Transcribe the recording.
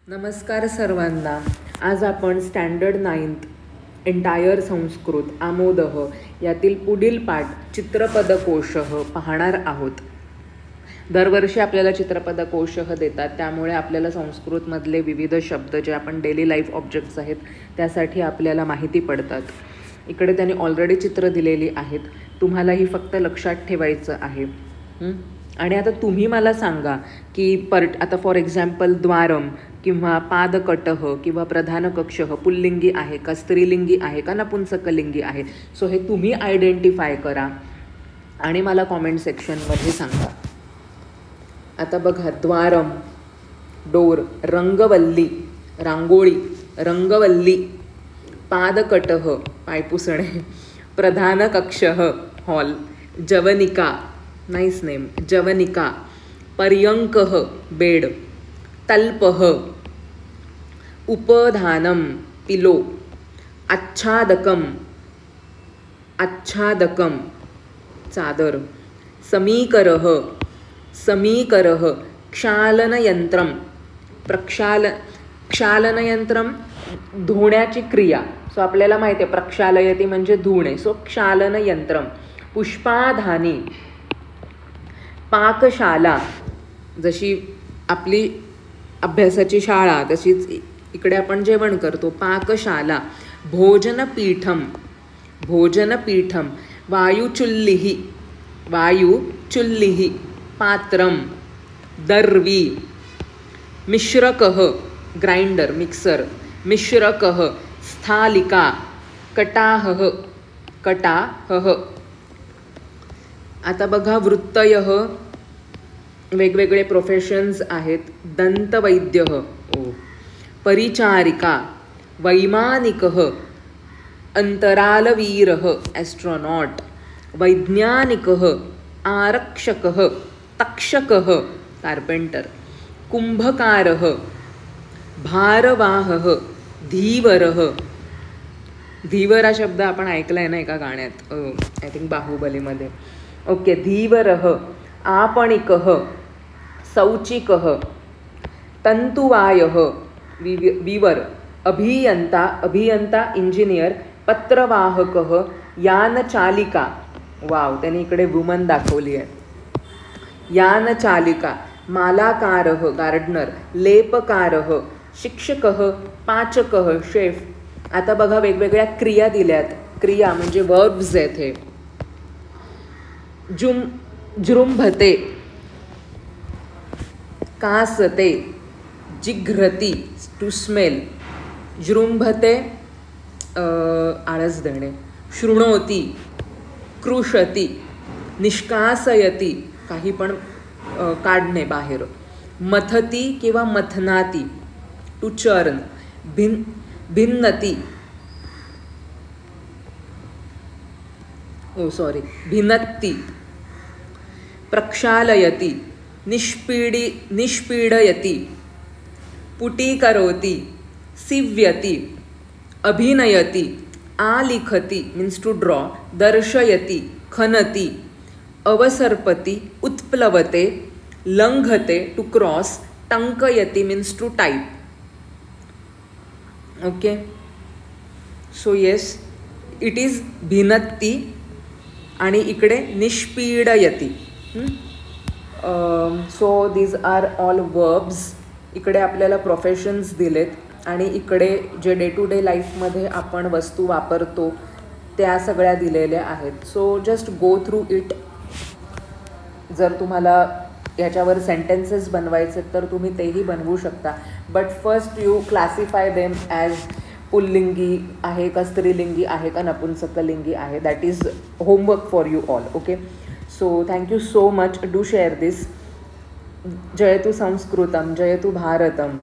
नमस्कार सर्वांना. आज आपण स्टँडर्ड 9th एंटायर संस्कृत आमोदः यातील पुढील पाठ चित्रपदकोशः पाहणार आहोत. दरवर्षी आपल्याला चित्रपदकोशः देतात, त्यामुळे आपल्याला संस्कृतमधले विविध शब्द जे आपण डेली लाईफ ऑब्जेक्ट्स आहेत त्यासाठी आपल्याला माहिती पडतात. इकडे त्यांनी ऑलरेडी चित्र दिलेली आहेत, तुम्हालाही फक्त लक्षात ठेवायचं आहे. आणि आता तुम्ही मला सांगा की आता फॉर एक्झाम्पल द्वारम किंवा पादकटः किंवा प्रधान कक्षः पुल्लिंगी आहे का, स्त्रीलिंगी आहे का, नपुंसकलिंगी आहे. सो हे तुम्ही आयडेंटिफाय करा आणि मला कॉमेंट सेक्शनमध्ये सांगा. आता बघा, द्वारम डोर, रंगवल्ली रांगोळी, रंगवल्ली, पादकटः पायपुसणे, प्रधान कक्षः हॉल, जवनिका नाईस नेम, जवनिका, पर्यंकः बेड, तल्पः उपधानम पिलो, आच्छादकम आच्छादकम चादर, समीकरः समीकरः, क्षालनयंत्रम क्षालनयंत्रम धुण्याची क्रिया. सो आपल्याला माहिती आहे प्रक्षालयती म्हणजे धुणे. सो क्षालनयंत्रम, पुष्पाधानी, पाकशाला जशी आपली अभ्यासाची शाळा तशीच इकडे आपण जेवण करतो, पाकशाला, भोजनपीठम भोजनपीठम, वायुचुल्लिः वायुचुल्लिः, पात्रम, दर्वी, मिश्रकः ग्राइंडर मिक्सर, मिश्रकः, स्थालिका, कटाहः कटाहः. आता बघा, वृत्तयः वेगवेगळे प्रोफेशन्स आहेत. दंतवैद्यः, परिचारिका, वैमानिकः, अंतरालवीरः ॲस्ट्रोनॉट, वैज्ञानिकः, आरक्षकः, तक्षकः कार्पेंटर, कुंभकारः, भारवाहः, धीवरः. धीवर हा शब्द आपण ऐकलाय ना एका गाण्यात, आय थिंक बाहुबलीमध्ये. ओके, धीवरः, आपणिकः, सौचिकः, तंतुवायः, विवर, अभियंता अभियंता इंजिनियर, पत्रवाहकः, यानचालिका. वाव, त्यांनी इकडे वुमन दाखवली आहे. यानचालिका, मालाकारः गार्डनर, लेपकारः, शिक्षकः, पाचकः शेफ. आता बघा, वेगवेगळ्या क्रिया दिल्यात. क्रिया म्हणजे वर्ब्स आहेत हे. जृंभते, कासते, जिघ्रती टू स्मेल, जृंभते आळस देणे, शृणोती, कृशती, निष्कासयती काही पण काढणे बाहेर, मथती किंवा मथनाती टू चर्न, भिन्नती भिन्नती, प्रक्षालयती, निष्पीडयती, पुटीकरोति, सीव्यति, अभिनयति, आलिखति मीन्स टू ड्रॉ, दर्शयति, खनति, अवसर्पति, उत्प्लवते, लंघते टू क्रॉस, टंकयति means to type. Okay, so yes, it is भिन्नती आणि इकडे निष्पीडयति. So these are all verbs. इकडे आपल्याला प्रोफेशन्स दिलेत आणि इकडे जे डे टू डे लाईफमध्ये आपण वस्तू वापरतो त्या सगळ्या दिलेल्या आहेत. So just go through it. जर तुम्हाला याच्यावर सेंटेन्सेस बनवायचे तर तुम्ही तेही बनवू शकता. But first you classify them as पुल्लिंगी आहे का, स्त्रीलिंगी आहे का, नपुंसकलिंगी आहे. That is homework for you all. Okay, so thank you so much. Do share this. जयतु संस्कृतम, जयतु भारतम.